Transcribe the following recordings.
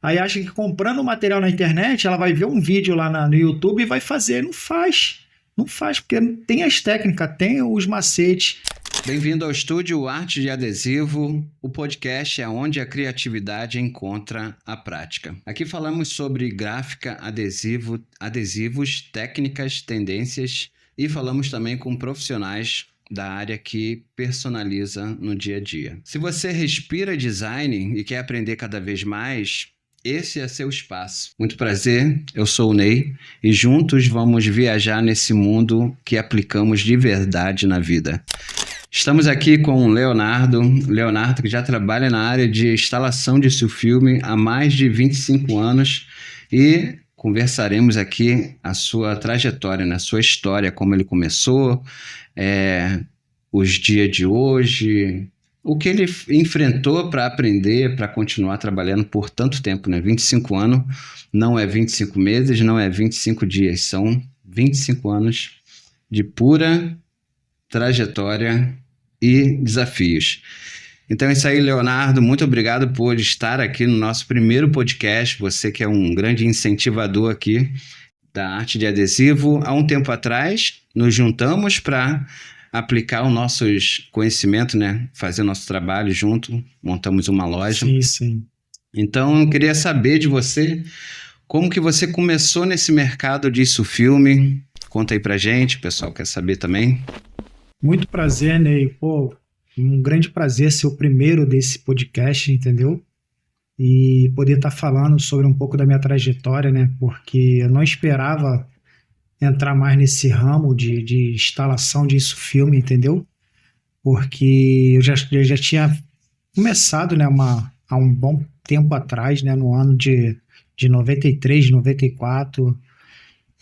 Aí acha que comprando o material na internet, ela vai ver um vídeo lá no YouTube e vai fazer. Não faz. Não faz, porque tem as técnicas, tem os macetes. Bem-vindo ao estúdio Arte de Adesivo, o podcast é onde a criatividade encontra a prática. Aqui falamos sobre gráfica, adesivos, técnicas, tendências e falamos também com profissionais da área que personaliza no dia a dia. Se você respira design e quer aprender cada vez mais, esse é seu espaço. Muito prazer, eu sou o Ney e juntos vamos viajar nesse mundo que aplicamos de verdade na vida. Estamos aqui com o Leonardo, que já trabalha na área de instalação de filme há mais de 25 anos e conversaremos aqui a sua trajetória, a sua história, como ele começou, os dias de hoje, o que ele enfrentou para aprender, para continuar trabalhando por tanto tempo, né? 25 anos, não é 25 meses, não é 25 dias, são 25 anos de pura trajetória e desafios. Então é isso aí, Leonardo, muito obrigado por estar aqui no nosso primeiro podcast, você que é um grande incentivador aqui da arte de adesivo. Há um tempo atrás, nos juntamos para aplicar os nossos conhecimentos, né? Fazer o nosso trabalho junto, montamos uma loja. Sim. Então eu queria saber de você, como que você começou nesse mercado de filme? Conta aí pra gente, o pessoal quer saber também. Muito prazer, Ney. Pô, um grande prazer ser o primeiro desse podcast, entendeu? E poder estar falando sobre um pouco da minha trajetória, né? Porque eu não esperava entrar mais nesse ramo de instalação de filme, entendeu? Porque eu já tinha começado, né, há um bom tempo atrás, né, no ano de 93, 94,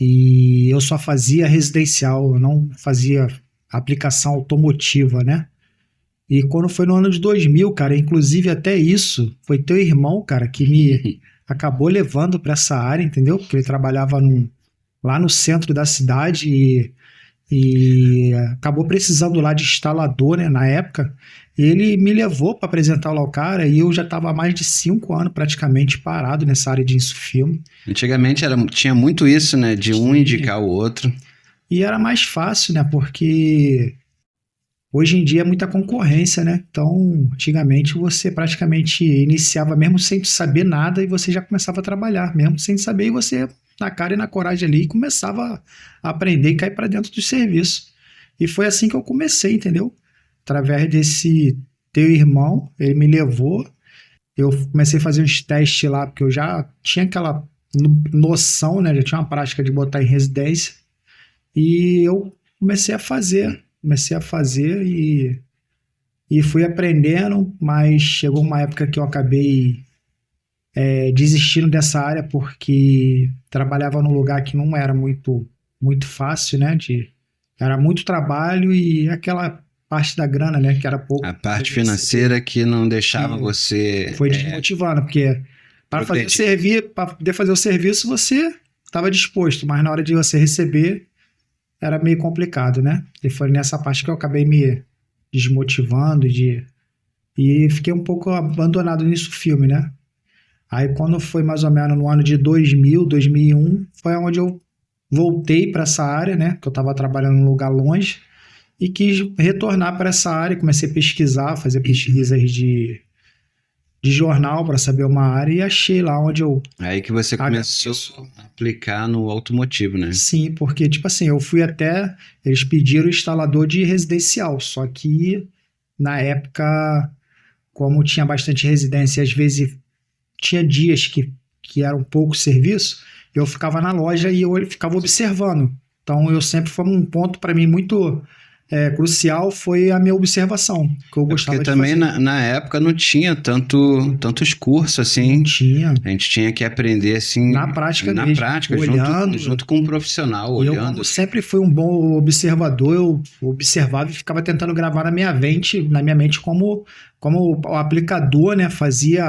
e eu só fazia residencial, eu não fazia aplicação automotiva, né? E quando foi no ano de 2000, cara, inclusive até isso, foi teu irmão, cara, que me acabou levando para essa área, entendeu? Porque ele trabalhava lá no centro da cidade e acabou precisando lá de instalador, né, na época. E ele me levou para apresentar lá o cara e eu já estava há mais de 5 anos praticamente parado nessa área de insufilme. Antigamente tinha muito isso, né, de um indicar o outro. E era mais fácil, né, porque hoje em dia é muita concorrência, né? Então, antigamente você praticamente iniciava mesmo sem saber nada e você já começava a trabalhar, mesmo sem saber, e você na cara e na coragem ali começava a aprender e cair para dentro do serviço. E foi assim que eu comecei, entendeu? Através desse teu irmão, ele me levou, eu comecei a fazer uns testes lá, porque eu já tinha aquela noção, né? Já tinha uma prática de botar em residência, e eu comecei a fazer e fui aprendendo, mas chegou uma época que eu acabei desistindo dessa área porque trabalhava num lugar que não era muito fácil, né? Era muito trabalho e aquela parte da grana, né? Que era pouco. A parte financeira que não deixava você... Foi desmotivando, porque para poder fazer o serviço você estava disposto, mas na hora de você receber era meio complicado, né? E foi nessa parte que eu acabei me desmotivando e fiquei um pouco abandonado nisso filme, né? Aí quando foi mais ou menos no ano de 2000, 2001, foi onde eu voltei para essa área, né? Que eu estava trabalhando num lugar longe e quis retornar para essa área. Comecei a pesquisar, fazer pesquisas de jornal para saber uma área e achei lá onde eu... Aí que você começou a aplicar no automotivo, né? Sim, porque, tipo assim, eu fui até... Eles pediram instalador de residencial, só que na época, como tinha bastante residência, às vezes tinha dias que era um pouco serviço, eu ficava na loja e eu ficava observando. Então, eu sempre foi um ponto para mim muito... crucial foi a minha observação, que eu gostava porque de também fazer. na época não tinha tantos cursos assim. Não tinha. A gente tinha que aprender assim Na prática mesmo, olhando, junto com um profissional, e olhando. eu, como sempre fui um bom observador, eu observava e ficava tentando gravar na minha mente como o aplicador, né, fazia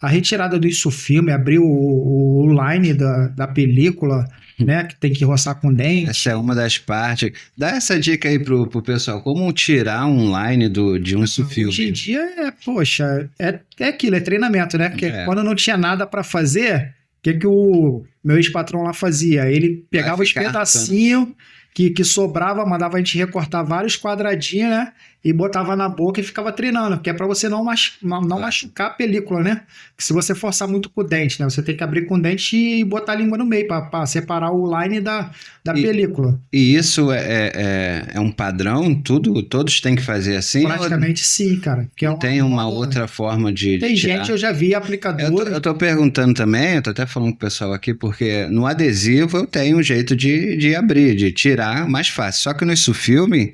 a retirada do insufilme, abrir o line da película, né? Que tem que roçar com dente. Essa é uma das partes. Dá essa dica aí pro pessoal, como tirar um line de um insufilme. Hoje em dia, poxa, é aquilo, é treinamento, né? Porque quando não tinha nada para fazer, o que o meu ex-patrão lá fazia? Ele pegava os pedacinhos que sobrava, mandava a gente recortar vários quadradinhos, né? E botava na boca e ficava treinando, que é para você não machucar a película, né? Porque se você forçar muito com o dente, né? Você tem que abrir com o dente e botar a língua no meio para separar o line da película. E isso é um padrão? Todos têm que fazer assim? Praticamente sim, cara. Não tem uma outra forma de Tem tirar? gente, eu já vi aplicador. Eu tô perguntando também, eu tô até falando com o pessoal aqui, porque no adesivo eu tenho um jeito de abrir, de tirar mais fácil. Só que no insufilme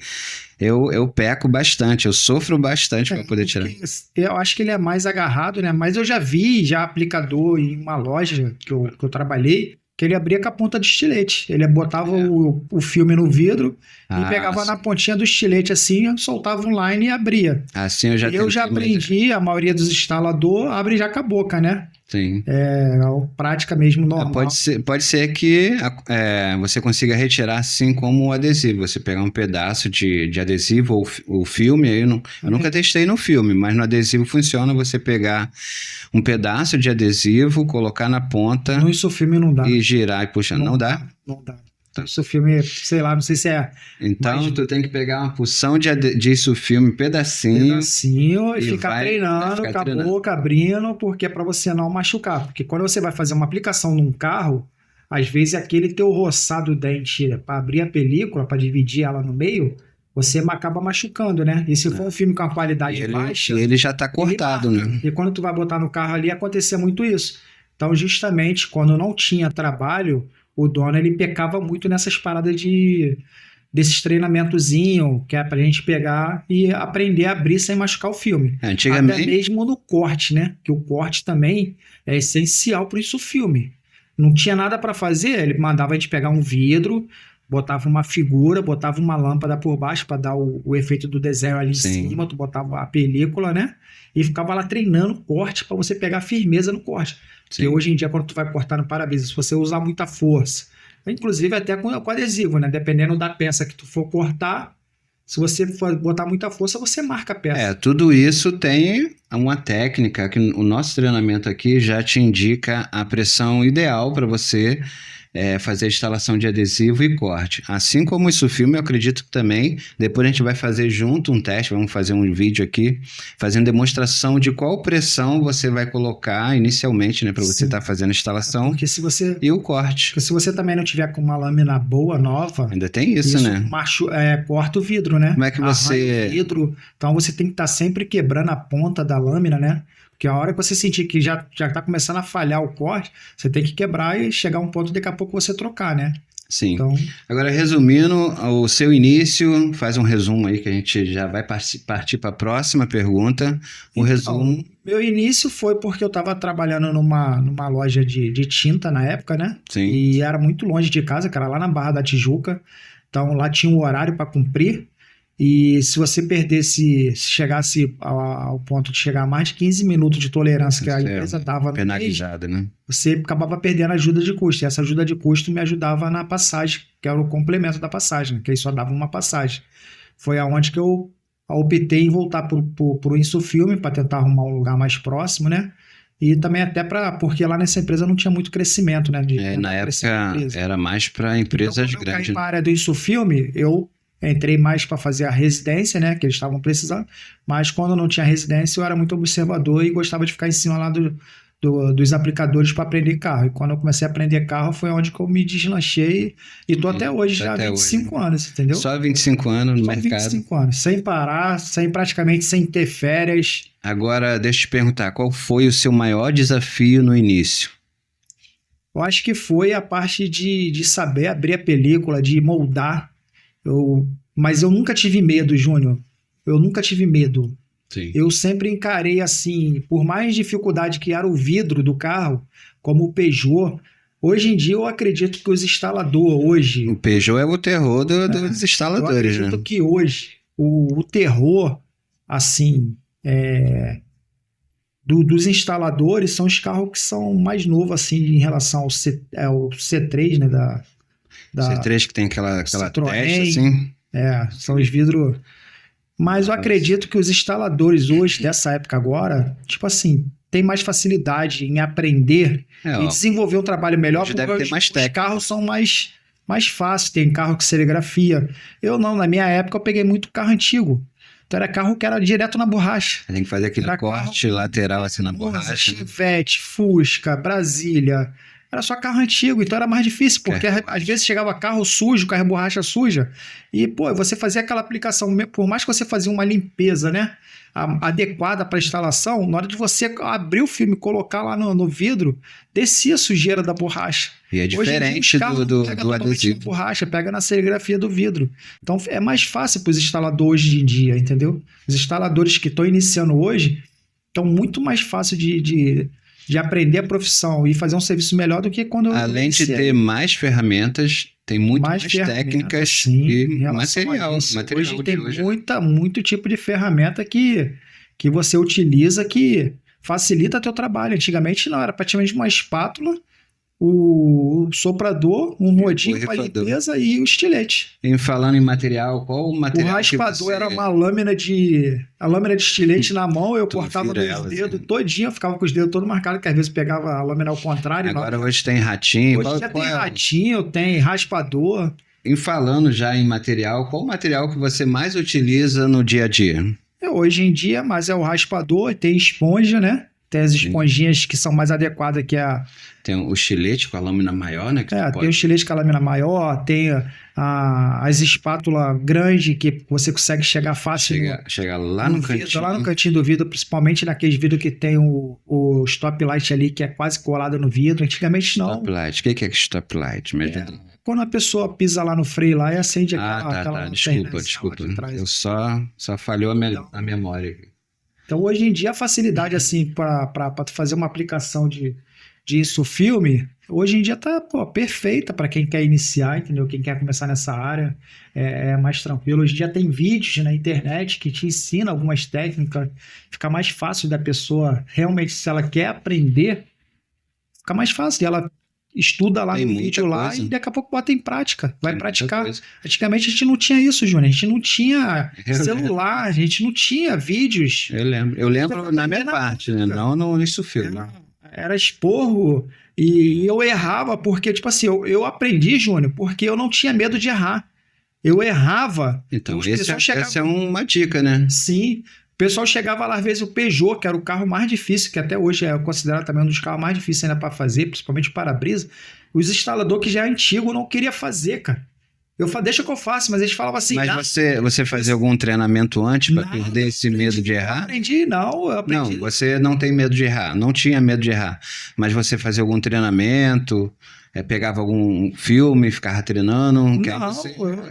eu peco bastante, eu sofro bastante para poder tirar. Eu acho que ele é mais agarrado, né? Mas eu já vi aplicador em uma loja que eu trabalhei, que ele abria com a ponta do estilete. Ele botava o filme no vidro e pegava na pontinha do estilete assim, soltava um line e abria. Assim eu já Eu já aprendi, a maioria dos instaladores abre já com a boca, né? Sim. É a prática mesmo normal. Pode ser que você consiga retirar assim como o adesivo. Você pegar um pedaço de adesivo ou o filme, aí eu nunca testei no filme, mas no adesivo funciona você pegar um pedaço de adesivo, colocar na ponta. No insufilme não dá. E girar e puxar. Não dá? Não dá. Insufilme, sei lá, não sei se é. Então tu tem que pegar uma porção de insufilme, pedacinho e ficar treinando com a boca abrindo, porque é para você não machucar. Porque quando você vai fazer uma aplicação num carro, às vezes aquele teu roçado dente para abrir a película, para dividir ela no meio, você acaba machucando, né? E se for um filme com a qualidade baixa, ele já tá cortado, né? E quando tu vai botar no carro ali, acontecia muito isso. Então, justamente, quando não tinha trabalho, o dono ele pecava muito nessas paradas desses treinamentozinhos, que é pra gente pegar e aprender a abrir sem machucar o filme. Antigamente... Até mesmo no corte, né? Que o corte também é essencial para isso o filme. Não tinha nada para fazer, ele mandava a gente pegar um vidro, botava uma figura, botava uma lâmpada por baixo para dar o efeito do desenho ali em cima, tu botava a película, né? E ficava lá treinando o corte para você pegar firmeza no corte. Sim. Porque hoje em dia, quando tu vai cortar no para-brisa, se você usar muita força, inclusive até com adesivo, né? Dependendo da peça que tu for cortar, se você for botar muita força, você marca a peça. Tudo isso tem uma técnica, que o nosso treinamento aqui já te indica a pressão ideal para você fazer a instalação de adesivo e corte. Assim como o insufilme, eu acredito que também, depois a gente vai fazer junto um teste, vamos fazer um vídeo aqui, fazendo demonstração de qual pressão você vai colocar inicialmente, né, para você estar fazendo a instalação e o corte. Porque se você também não tiver com uma lâmina boa, nova... Ainda tem isso, né? Corta o vidro, né? Como é que você... O vidro, então você tem que estar sempre quebrando a ponta da lâmina, né? Porque a hora que você sentir que já está começando a falhar o corte, você tem que quebrar e chegar a um ponto daqui a pouco você trocar, né? Sim. Então... Agora, resumindo o seu início, faz um resumo aí que a gente já vai partir para a próxima pergunta. Resumo. Meu início foi porque eu estava trabalhando numa loja de tinta na época, né? Sim. E era muito longe de casa, que era lá na Barra da Tijuca. Então lá tinha um horário para cumprir. E se você perdesse, se chegasse ao ponto de chegar a mais de 15 minutos de tolerância que a empresa dava no mês, né? Você acabava perdendo a ajuda de custo. E essa ajuda de custo me ajudava na passagem, que era o complemento da passagem, que aí só dava uma passagem. Foi aonde que eu optei em voltar pro insufilme para tentar arrumar um lugar mais próximo, né? E também até porque lá nessa empresa não tinha muito crescimento, né? Na época era mais para empresas então, grandes. Eu caí para a área do insufilme, eu entrei mais para fazer a residência, né, que eles estavam precisando, mas quando não tinha residência eu era muito observador e gostava de ficar em cima lá dos aplicadores para aprender carro. E quando eu comecei a aprender carro foi onde que eu me deslanchei e tô até hoje, já há 25 anos, entendeu? Só 25 anos no Só mercado. 25 anos, sem parar, praticamente sem ter férias. Agora, deixa eu te perguntar, qual foi o seu maior desafio no início? Eu acho que foi a parte de saber abrir a película, de moldar. Mas eu nunca tive medo, Júnior. Eu nunca tive medo. Sim. Eu sempre encarei assim, por mais dificuldade que era o vidro do carro, como o Peugeot. Hoje em dia eu acredito que os instaladores hoje... O Peugeot é o terror dos instaladores, eu acredito que hoje o terror, assim, dos instaladores são os carros que são mais novos, assim, em relação ao C3, né, da C3 que tem aquela Citroën, testa, assim. são os vidros. Mas eu acredito que os instaladores hoje, dessa época agora, tipo assim, tem mais facilidade em aprender e desenvolver um trabalho melhor, porque deve ter mais os carros são mais fáceis, tem carro que serigrafia. Eu não, na minha época eu peguei muito carro antigo. Então era carro que era direto na borracha. Tem que fazer aquele corte lateral assim na borracha. Chevette, Fusca, Brasília. Era só carro antigo, então era mais difícil, porque às vezes chegava carro sujo, carro de borracha suja, e, pô, você fazia aquela aplicação, por mais que você fazia uma limpeza, né, adequada para a instalação, na hora de você abrir o filme e colocar lá no vidro, descia a sujeira da borracha. E é diferente do adesivo. Borracha, pega na serigrafia do vidro. Então é mais fácil para os instaladores hoje em dia, entendeu? Os instaladores que estão iniciando hoje estão muito mais fácil de aprender a profissão e fazer um serviço melhor do que quando além de ter mais ferramentas, tem muito mais técnicas, sim, e material. Hoje tem muito tipo de ferramenta que você utiliza que facilita teu trabalho. Antigamente não, era praticamente uma espátula, o soprador, um rodinho para limpeza e o estilete. E falando em material, qual o material? O raspador era uma lâmina de estilete na mão, eu cortava os dedos todinho, eu ficava com os dedos todos marcados, que às vezes pegava a lâmina ao contrário. Agora hoje tem ratinho. Hoje já tem ratinho, tem raspador. E falando já em material, qual o material que você mais utiliza no dia a dia? Hoje em dia, mas é o raspador, tem esponja, né? Tem as esponjinhas que são mais adequadas que Tem o estilete com a lâmina maior, né? Tem o estilete com a lâmina maior, tem as espátulas grandes que você consegue chegar fácil. Chega lá no cantinho. Vidro, lá no cantinho do vidro, principalmente naqueles vidros que tem o stop light ali, que é quase colado no vidro. Antigamente não. Stop light. O que é stop light? Quando a pessoa pisa lá no freio lá e acende aquela Desculpa. Eu só falhou a memória. Então, hoje em dia, a facilidade, assim, para fazer uma aplicação de InsuFilme, hoje em dia tá perfeita para quem quer iniciar, entendeu? Quem quer começar nessa área é mais tranquilo. Hoje em dia tem vídeos na internet que te ensinam algumas técnicas, fica mais fácil da pessoa, realmente, se ela quer aprender, fica mais fácil. Ela estuda lá no vídeo lá e daqui a pouco bota em prática, vai praticar. Antigamente a gente não tinha isso, Júnior, a gente não tinha celular, a gente não tinha vídeos. Eu lembro na minha parte, né? Não no InsuFilme. Era esporro e eu errava porque, tipo assim, eu aprendi, Júnior, porque eu não tinha medo de errar. Eu errava. Então, essa é uma dica, né? Sim. O pessoal chegava lá, às vezes, o Peugeot, que era o carro mais difícil, que até hoje é considerado também um dos carros mais difíceis ainda para fazer, principalmente o para-brisa. Os instaladores que já é antigo não queria fazer, cara. Eu falei, deixa que eu faço, mas eles falavam assim... Mas você fazia algum treinamento antes para perder esse medo de errar? Eu aprendi. Não, você não tem medo de errar, não tinha medo de errar. Mas você fazia algum treinamento... pegava algum filme, ficava treinando?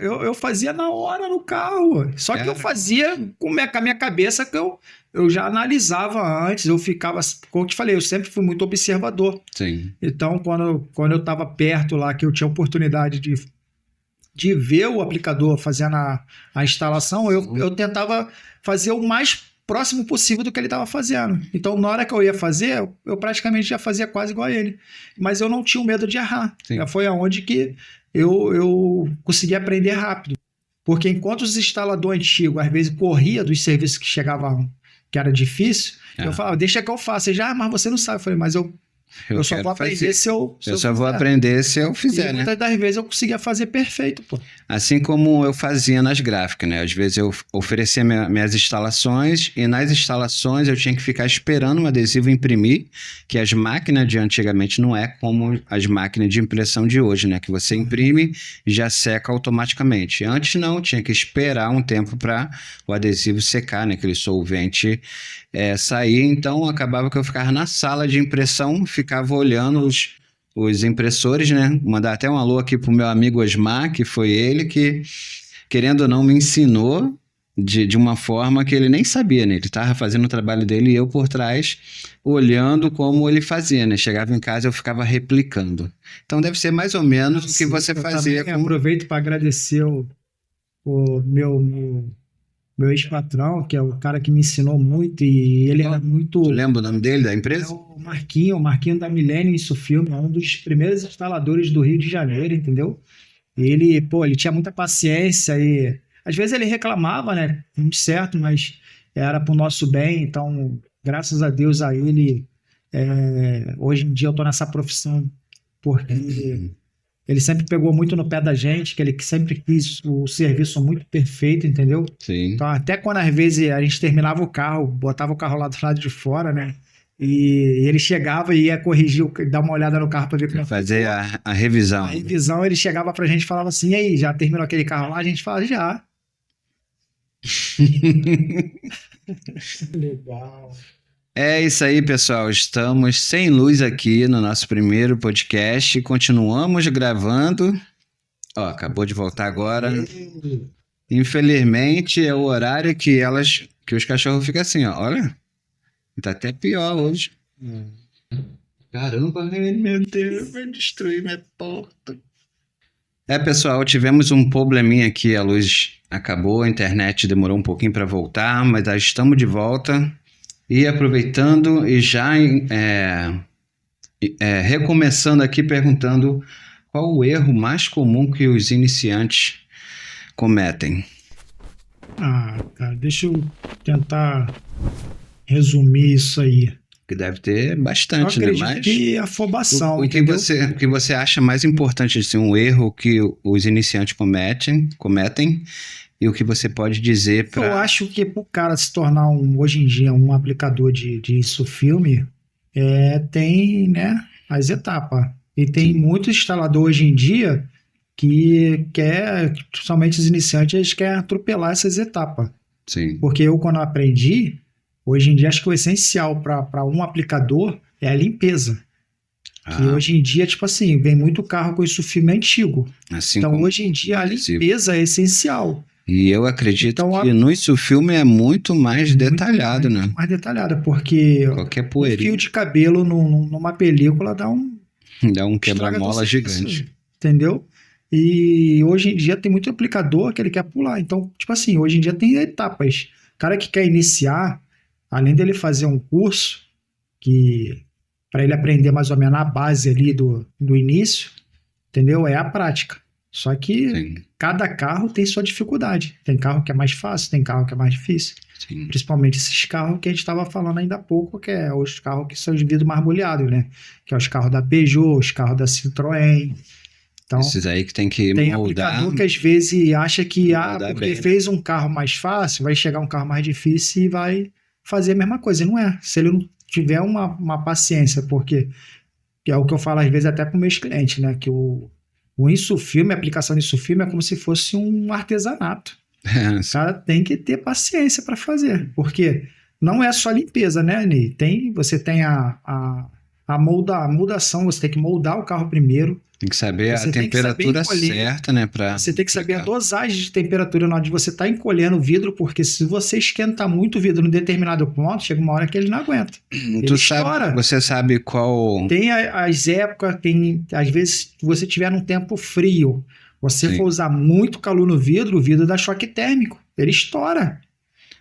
Eu fazia na hora no carro. Só que eu fazia com a minha cabeça que eu já analisava antes. Eu ficava, como eu te falei, eu sempre fui muito observador. Sim. Então, quando eu estava perto lá, que eu tinha oportunidade de ver o aplicador fazendo a instalação, eu tentava fazer o mais próximo possível do que ele estava fazendo. Então, na hora que eu ia fazer, eu praticamente já fazia quase igual a ele. Mas eu não tinha medo de errar. Já foi aonde que eu consegui aprender rápido. Porque enquanto os instaladores antigos, às vezes, corria dos serviços que chegavam, que era difícil, eu falava, deixa que eu faço. Ele já, mas você não sabe. Eu falei, mas eu só vou aprender se eu vou aprender se eu fizer, né? Muitas das vezes eu conseguia fazer perfeito, pô. Assim como eu fazia nas gráficas, né? Às vezes eu oferecia minhas instalações e nas instalações eu tinha que ficar esperando um adesivo imprimir, que as máquinas de antigamente não é como as máquinas de impressão de hoje, né? Que você imprime e já seca automaticamente. Antes não, tinha que esperar um tempo para o adesivo secar, né? Aquele solvente sair. Então acabava que eu ficava na sala de impressão, ficava olhando os impressores, né? Mandar até um alô aqui pro meu amigo Osmar, que foi ele que, querendo ou não, me ensinou de uma forma que ele nem sabia, né? Ele estava fazendo o trabalho dele e eu por trás, olhando como ele fazia, né? Chegava em casa e eu ficava replicando. Então deve ser mais ou menos o que você fazia. Aproveito para agradecer o meu meu ex-patrão, que é o cara que me ensinou muito, e ele era muito. Tu lembra o nome dele, da É empresa? o Marquinho da Millennium Insufilme, é um dos primeiros instaladores do Rio de Janeiro, entendeu? E ele, pô, ele tinha muita paciência e às vezes ele reclamava, né? Muito certo, mas era pro nosso bem, então, graças a Deus a ele, hoje em dia eu tô nessa profissão porque ele sempre pegou muito no pé da gente, que ele sempre quis o serviço muito perfeito, entendeu? Sim. Então, até quando às vezes a gente terminava o carro, botava o carro lá do lado de fora, né? E ele chegava e ia corrigir, dar uma olhada no carro para ver como fazer a revisão. A revisão, ele chegava pra gente e falava assim: e aí, já terminou aquele carro lá? A gente fala: já. Legal. É isso aí, pessoal. Estamos sem luz aqui no nosso primeiro podcast. Continuamos gravando. Ó, acabou de voltar agora. Infelizmente, é o horário que os cachorros ficam assim, ó. Olha, tá até pior hoje. Caramba, meu Deus, vai destruir minha porta. Pessoal, tivemos um probleminha aqui. A luz acabou, a internet demorou um pouquinho para voltar, mas já estamos de volta. E aproveitando e já recomeçando aqui, perguntando qual o erro mais comum que os iniciantes cometem. Cara, deixa eu tentar resumir isso aí. Que deve ter bastante, né? Mas que afobação. O que você acha mais importante, assim, um erro que os iniciantes cometem e o que você pode dizer para... Eu acho que para o cara se tornar hoje em dia um aplicador de Insufilme, tem, né, as etapas. E tem muito instalador hoje em dia que quer, principalmente os iniciantes, eles querem atropelar essas etapas. Sim. Porque eu, quando aprendi, hoje em dia acho que o essencial para um aplicador é a limpeza. Que hoje em dia, tipo assim, vem muito carro com Insufilme antigo. Assim então, hoje em dia, a limpeza é essencial. E eu acredito que no Insufilme é muito mais detalhado, né? Mais detalhado, porque qualquer poeirinha, um fio de cabelo numa película dá um quebra-mola gigante. Entendeu? E hoje em dia tem muito aplicador que ele quer pular. Então, tipo assim, hoje em dia tem etapas. O cara que quer iniciar, além dele fazer um curso, que para ele aprender mais ou menos a base ali do início, entendeu? É a prática. Só que cada carro tem sua dificuldade. Tem carro que é mais fácil, tem carro que é mais difícil. Sim. Principalmente esses carros que a gente estava falando ainda há pouco, que é os carros que são os vidros marmolhados, né? Que é os carros da Peugeot, os carros da Citroën. Então, esses aí que tem que tem moldar. Tem aplicador que às vezes acha que porque bem, fez um carro mais fácil, vai chegar um carro mais difícil e vai fazer a mesma coisa. E não é. Se ele não tiver uma paciência, porque que é o que eu falo às vezes até para os meus clientes, né? Que o Insufilme, a aplicação de Insufilme é como se fosse um artesanato. O cara tem que ter paciência para fazer, porque não é só limpeza, né, Ney? Você tem a moldação, você tem que moldar o carro primeiro. Tem que saber a temperatura certa, né? Você tem que saber a dosagem de temperatura na hora de você estar encolhendo o vidro, porque se você esquentar muito o vidro em determinado ponto, chega uma hora que ele não aguenta. Ele estoura. Você sabe qual... Tem as épocas, às vezes, se você tiver num tempo frio, você for usar muito calor no vidro, o vidro dá choque térmico, ele estoura.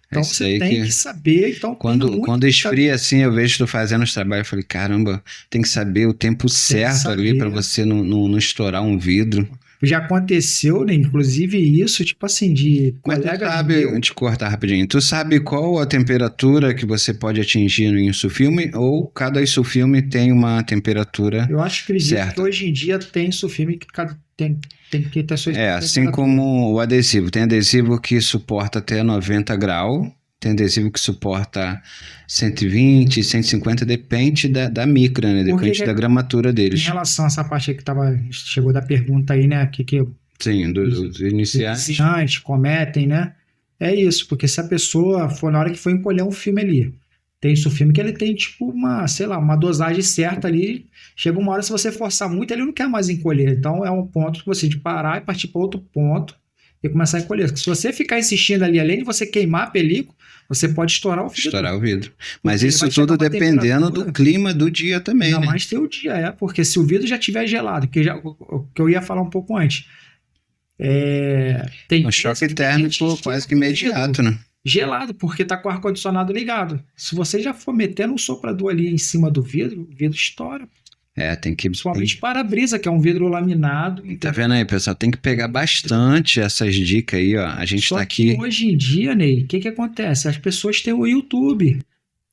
Então você tem que saber. Então, quando esfria assim, eu vejo tu fazendo os trabalhos, eu falei, caramba, tem que saber o tempo certo ali para você não estourar um vidro. Já aconteceu, né? Inclusive isso, tipo assim, de colega. Mas te cortar rapidinho, tu sabe qual a temperatura que você pode atingir no Insufilme, ou cada Insufilme tem uma temperatura? Eu acredito que hoje em dia tem Insufilme que tem que ter sua temperatura. Assim como o adesivo. Tem adesivo que suporta até 90 graus, tem adesivo que suporta 120, 150, depende da micra, né? Depende da gramatura deles. Em relação a essa parte aí chegou da pergunta aí, né? Sim, dos iniciantes. Iniciantes cometem, né? É isso, porque se a pessoa for na hora que for encolher um filme ali, tem Insufilme que ele tem tipo uma dosagem certa ali. Chega uma hora, se você forçar muito, ele não quer mais encolher. Então é um ponto que você de parar e partir para outro ponto e começar a encolher. Porque se você ficar insistindo ali, além de você queimar a película, você pode estourar o vidro. Mas isso tudo dependendo do clima do dia também, ainda né? mais ter o dia, porque se o vidro já estiver gelado, que eu ia falar um pouco antes, Tem Um choque térmico quase que imediato, né? gelado, porque tá com o ar-condicionado ligado. Se você já for metendo um soprador ali em cima do vidro, o vidro estoura. Tem que... Principalmente para-brisa, que é um vidro laminado. Tá vendo aí, pessoal? Tem que pegar bastante essas dicas aí, ó. A gente Só tá que aqui... hoje em dia, Ney, o que acontece? As pessoas têm o YouTube,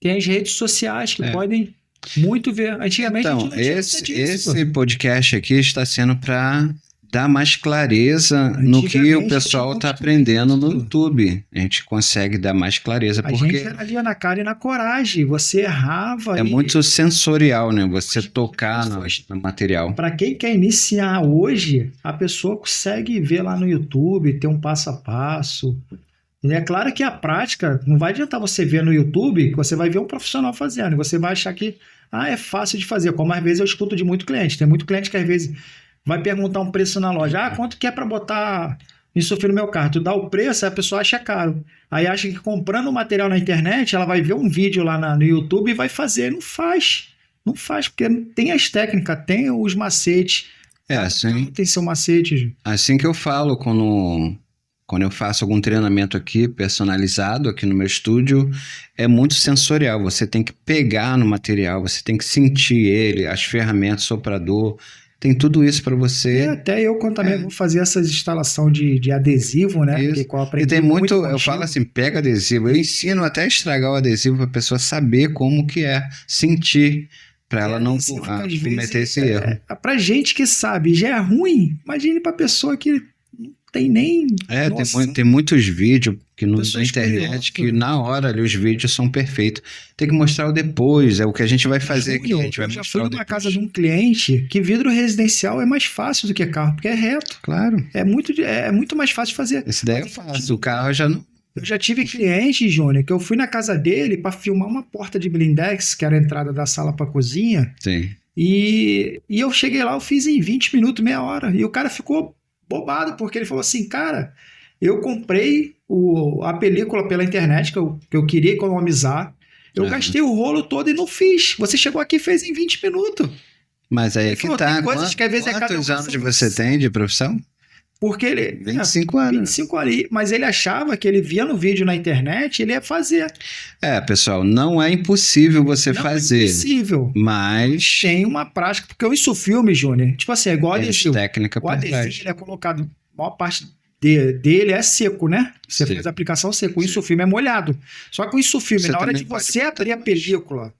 tem as redes sociais que podem muito ver. Antigamente a gente Então, não tinha nada disso. esse podcast aqui está sendo para dar mais clareza no que o pessoal está aprendendo no YouTube. A gente consegue dar mais clareza, A porque gente era ali na cara e na coragem. Você errava. é muito sensorial, né? Você tocar no material. Para quem quer iniciar hoje, a pessoa consegue ver lá no YouTube, ter um passo a passo. E é claro que a prática, não vai adiantar você ver no YouTube, que você vai ver um profissional fazendo. Você vai achar que é fácil de fazer. Como às vezes eu escuto de muito cliente. Tem muito cliente que às vezes vai perguntar um preço na loja. Quanto que é para botar isso no meu carro? Tu dá o preço, a pessoa acha caro. Aí acha que comprando o material na internet, ela vai ver um vídeo lá no YouTube e vai fazer. Não faz. Não faz, porque tem as técnicas, tem os macetes. Assim, tem seu macete. Assim que eu falo quando eu faço algum treinamento aqui, personalizado, aqui no meu estúdio, é muito sensorial. Você tem que pegar no material, você tem que sentir ele, as ferramentas, soprador, tem tudo isso para você. Até eu, quando também vou fazer essas instalação de adesivo, né? E tem muito, eu falo assim, pega adesivo. Eu ensino até a estragar o adesivo para a pessoa saber como que é, sentir, para ela não cometer esse erro. Pra gente que sabe, já é ruim, imagine pra pessoa que tem nem... Tem muitos vídeos na internet que na hora ali os vídeos são perfeitos. Tem que mostrar o depois, é o que a gente vai fazer aqui. A gente vai já fui numa casa de um cliente que vidro residencial é mais fácil do que carro, porque é reto. Claro. É muito mais fácil de fazer. Esse daí é fácil, o carro já não... Eu já tive cliente, Júnior, que eu fui na casa dele para filmar uma porta de blindex, que era a entrada da sala para cozinha. Sim. E eu cheguei lá, eu fiz em 20 minutos, meia hora. E o cara ficou bobado, porque ele falou assim, cara, eu comprei a película pela internet, que eu queria economizar. Eu gastei o rolo todo e não fiz. Você chegou aqui e fez em 20 minutos. Mas aí é que tá. Quantos anos você tem de profissão? Porque ele... 25 anos. 25 ali. Mas ele achava que ele via no vídeo na internet, ele ia fazer. Pessoal, não é impossível você fazer. Não é impossível. Mas... tem uma prática. Porque o Insufilme, Júnior, tipo assim, é igual adesivo. Técnica o adesivo, ele é colocado... A maior parte dele é seco, né? Você faz a aplicação seco. O Insufilme é molhado. Só que o Insufilme, na hora de você abrir a película,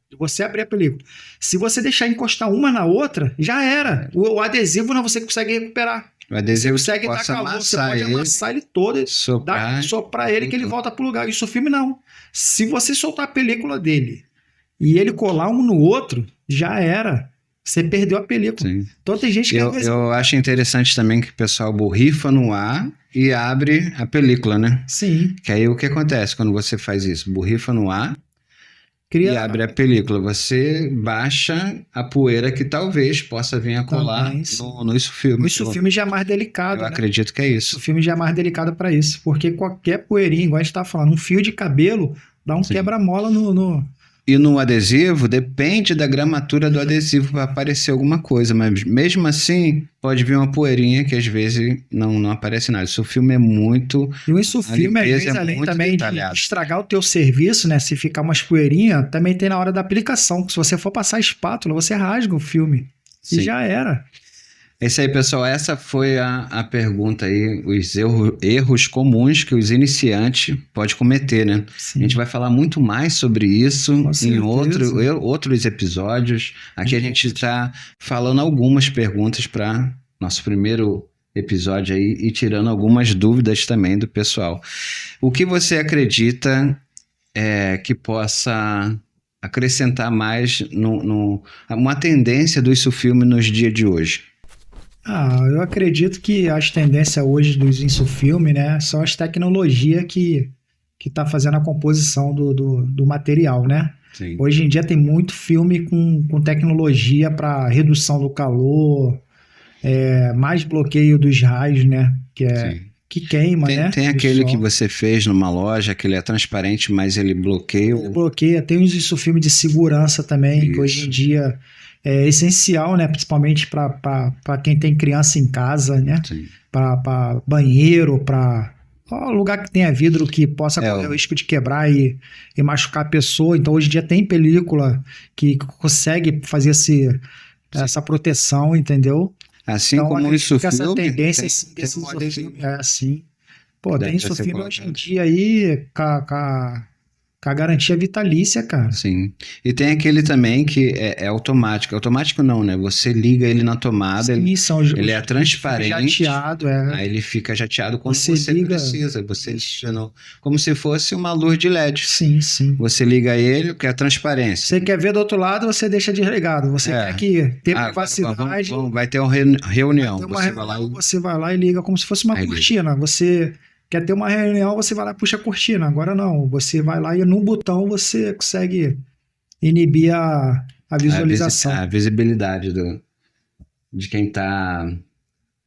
se você deixar encostar uma na outra, já era. O adesivo não você consegue recuperar. O adesivo você consegue dar calor, você pode amassar ele todo, soprar ele que ele volta pro lugar. Isso o filme não. Se você soltar a película dele e ele colar um no outro, já era. Você perdeu a película. Sim. Então tem gente que... Eu acho interessante também que o pessoal borrifa no ar e abre a película, né? Sim. Que aí o que acontece quando você faz isso? Borrifa no ar e abre a película. Você baixa a poeira que talvez possa vir a colar no Insufilme. O Insufilme já é mais delicado. Eu acredito que é isso. O Insufilme já é mais delicado para isso. Porque qualquer poeirinha, igual a gente estava falando, um fio de cabelo dá um quebra-mola no... E no adesivo, depende da gramatura do adesivo para aparecer alguma coisa, mas mesmo assim pode vir uma poeirinha que às vezes não aparece nada. Isso o filme é muito... E o Insufilme, às vezes, além também de estragar o teu serviço, né? Se ficar umas poeirinhas, também tem na hora da aplicação. Se você for passar a espátula, você rasga o filme. Sim. E já era. É isso aí, pessoal. Essa foi a pergunta aí, os erros comuns que os iniciantes podem cometer, né? Sim. A gente vai falar muito mais sobre isso em outros episódios. Aqui a gente está falando algumas perguntas para nosso primeiro episódio aí e tirando algumas dúvidas também do pessoal. O que você acredita que possa acrescentar mais uma tendência do Insufilme nos dias de hoje? Eu acredito que as tendências hoje dos Insufilme, né, são as tecnologias que tá fazendo a composição do material, né? Sim. Hoje em dia tem muito filme com tecnologia para redução do calor, mais bloqueio dos raios, né? Que queima, né? Tem aquele que você fez numa loja, que ele é transparente, mas ele bloqueia. Ele bloqueia. Tem os Insufilme de segurança também, que hoje em dia é essencial, né? Principalmente para quem tem criança em casa, né? Sim. Para banheiro, para lugar que tenha vidro que possa É, correr o risco de quebrar e machucar a pessoa. Então, hoje em dia tem película que consegue fazer essa proteção, entendeu? assim Então, como acredito isso que essa filme, tendência tem um adesivo é assim. Pô, que tem deve ser isofilme hoje em colocado. dia aí com a garantia vitalícia, cara. Sim. E tem aquele também que é automático. Automático não, né? Você liga ele na tomada, Sim, são ele é transparente, jateado, aí ele fica jateado quando Você você liga. precisa. Você liga como se fosse uma luz de LED. Sim, sim. Você liga ele, que é transparência. Você quer ver do outro lado, você deixa desligado. Você É. quer que ter Agora privacidade. vai ter uma reunião. Tem uma Você vai lá reunião, e você vai lá e liga como se fosse uma Aí liga. cortina. Você quer ter uma reunião, você vai lá e puxa a cortina. Agora não, você vai lá e num botão você consegue inibir a visualização. a visibilidade de quem tá,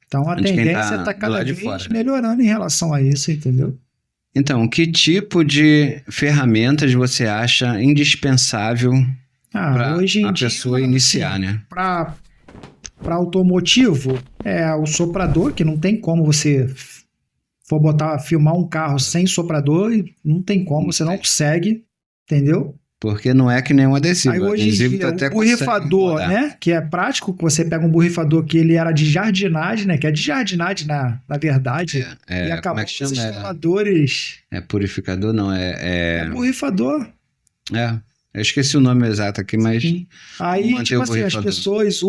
Então a de quem tendência tá está do cada lado de vez fora. melhorando em relação a isso, entendeu? Então, que tipo de ferramentas você acha indispensável para Hoje em a dia, pessoa iniciar, né? para automotivo, é o soprador, que não tem como você for filmar um carro sem soprador, e não tem como, você não consegue, entendeu? Porque não é que nem um adesivo. Aí O hoje em adesivo dia, até o borrifador, consegue né, que é prático, que você pega um borrifador que ele era de jardinagem, né, que é de jardinagem na verdade, e como acabou é que os chama? instaladores. É purificador, não, É borrifador. eu esqueci o nome exato aqui, mas Sim. Aí, manter tipo o assim, as borrifador. pessoas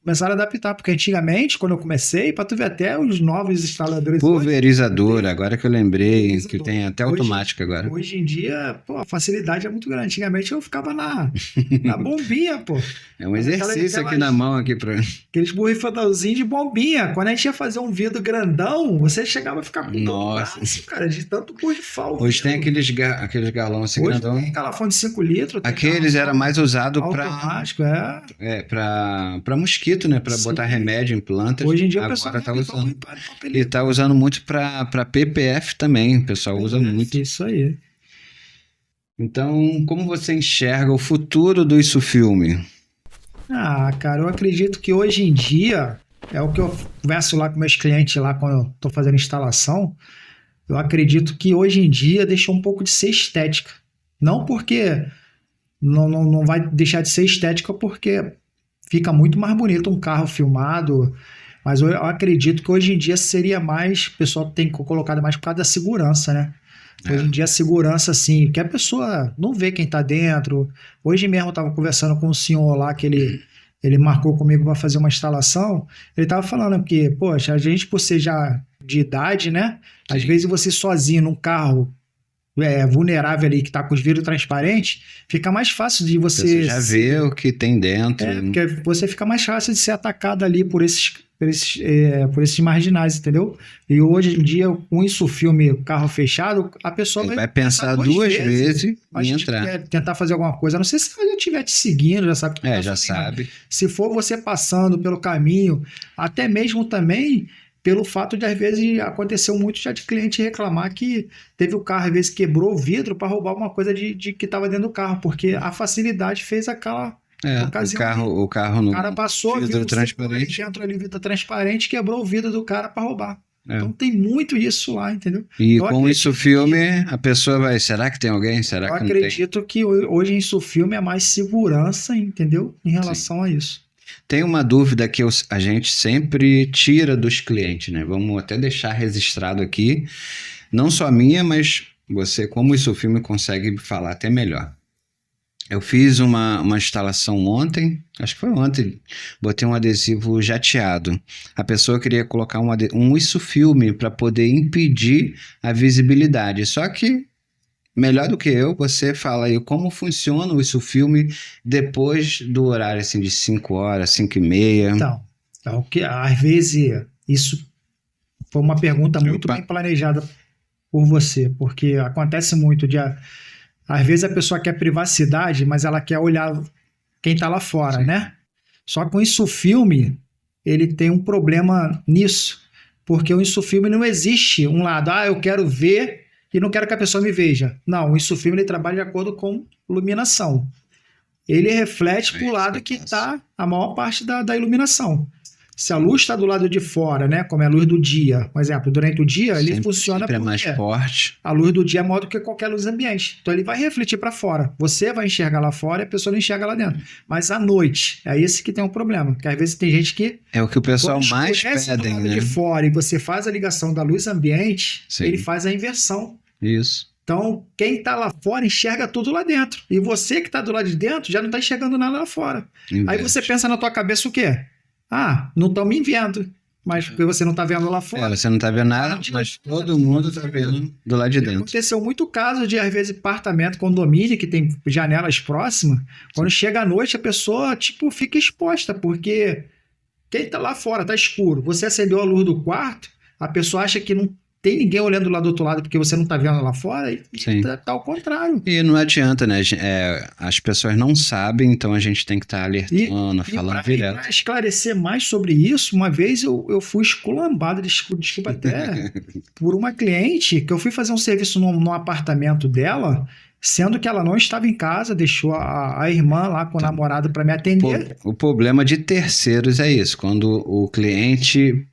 começaram a adaptar, porque antigamente, quando eu comecei, para tu ver até os novos instaladores Pulverizador, agora que eu lembrei, Pulverizador. que tem até Hoje- automático agora. Hoje em dia, pô, a facilidade é muito grande. Antigamente eu ficava na bombinha, pô. É um exercício aqui na mão aqui para Aqueles borrifadorzinhos de bombinha. Quando a gente ia fazer um vidro grandão, você chegava a ficar com Nossa. braço, cara, de tanto borrifar o Hoje tem vidro. aqueles galões assim Hoje grandão. tem galafão de 5 litros. tem Aqueles galafão era mais usado para automático, para mosquito, né? Para Sim. botar remédio em plantas. Hoje em dia o pessoal agora tá usando. E papelito. tá usando muito para PPF também. O pessoal usa muito. Isso aí. Então, como você enxerga o futuro do Isso Filme? Cara, eu acredito que hoje em dia, é o que eu converso lá com meus clientes lá quando eu estou fazendo instalação, eu acredito que hoje em dia deixou um pouco de ser estética. Não porque não vai deixar de ser estética, porque fica muito mais bonito um carro filmado, mas eu acredito que hoje em dia seria mais, o pessoal tem colocado mais por causa da segurança, né? Hoje em dia a segurança, assim, que a pessoa não vê quem tá dentro. Hoje mesmo eu tava conversando com um senhor lá que ele marcou comigo para fazer uma instalação. Ele tava falando que, poxa, a gente por ser já de idade, né? Às Sim. vezes você sozinho num carro vulnerável ali, que tá com os vidros transparentes, fica mais fácil de Você já vê o que tem dentro. porque você fica mais fácil de ser atacado ali por esses marginais, entendeu? E hoje em dia, com isso filme carro fechado, a pessoa Vai pensar duas vezes em entrar. Quer tentar fazer alguma coisa. A não sei se ela já estiver te seguindo, já sabe. Já sabe. Se for você passando pelo caminho, até mesmo também pelo fato de, às vezes, aconteceu muito já de cliente reclamar que teve o carro, às vezes, quebrou o vidro para roubar uma coisa de que estava dentro do carro, porque a facilidade fez aquela ocasião. O carro no cara passou, vidro viu transparente. dentro ali, vidro transparente, quebrou o vidro do cara para roubar. Então tem muito isso lá, entendeu? E com isso filme, a pessoa vai, será que tem alguém? Será que não tem? Eu acredito que hoje em isso filme é mais segurança, entendeu? Em relação a isso. Tem uma dúvida que a gente sempre tira dos clientes, né? Vamos até deixar registrado aqui, não só a minha, mas você, como isso filme, consegue falar até melhor. Eu fiz uma instalação ontem, acho que foi ontem, botei um adesivo jateado. A pessoa queria colocar um isso filme para poder impedir a visibilidade, só que melhor do que eu, você fala aí como funciona o isso filme depois do horário assim, de 5 horas, 5 e meia. Então, que às vezes isso foi uma pergunta muito bem planejada por você, porque acontece muito às vezes a pessoa quer privacidade, mas ela quer olhar quem está lá fora, Sim. né? Só que o isso filme, ele tem um problema nisso, porque o isso filme não existe um lado, eu quero ver e não quero que a pessoa me veja. Não, o isso filme ele trabalha de acordo com iluminação. ele reflete para o lado que está a maior parte da iluminação. Se a luz está do lado de fora, né, como é a luz do dia, por exemplo, durante o dia, ele funciona sempre é mais forte. A luz do dia é maior do que qualquer luz ambiente. Então ele vai refletir para fora. Você vai enxergar lá fora e a pessoa não enxerga lá dentro. Mas à noite, é esse que tem um problema. Porque às vezes tem gente que... É o que o pessoal mais pede, né? né? De fora e você faz a ligação da luz ambiente, Sim. ele faz a inversão. Isso. Então, quem está lá fora enxerga tudo lá dentro. E você que está do lado de dentro já não está enxergando nada lá fora. Aí você pensa na tua cabeça o quê? Ah, não estão me vendo. Mas porque você não está vendo lá fora. Você não está vendo nada, mas todo mundo está vendo do lado de dentro. Aconteceu muito caso de, às vezes, apartamento, condomínio, que tem janelas próximas. Quando chega à noite, a pessoa, tipo, fica exposta, porque quem está lá fora, está escuro. Você acendeu a luz do quarto, a pessoa acha que não tem ninguém olhando lá do outro lado porque você não está vendo lá fora, e tá ao contrário. E não adianta, né? As pessoas não sabem, então a gente tem que estar alertando, falando direto. Para esclarecer mais sobre isso, uma vez eu fui esculambado, desculpa até, por uma cliente, que eu fui fazer um serviço num apartamento dela, sendo que ela não estava em casa, deixou a irmã lá com o namorado para me atender. O problema de terceiros é isso, quando o cliente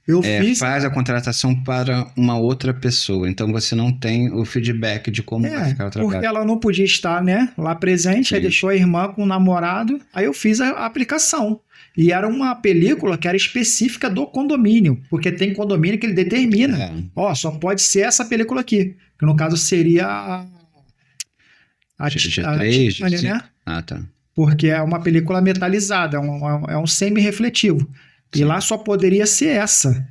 faz a contratação para uma outra pessoa, então você não tem o feedback de como vai ficar o trabalho. Porque ela não podia estar, né, lá presente, aí deixou a irmã com o namorado, aí eu fiz a aplicação. E era uma película que era específica do condomínio, porque tem condomínio que ele determina, só pode ser essa película aqui, que no caso seria a Tiffany, né? Ah, tá. Porque é uma película metalizada, é um semi-refletivo. Sim. E lá só poderia ser essa.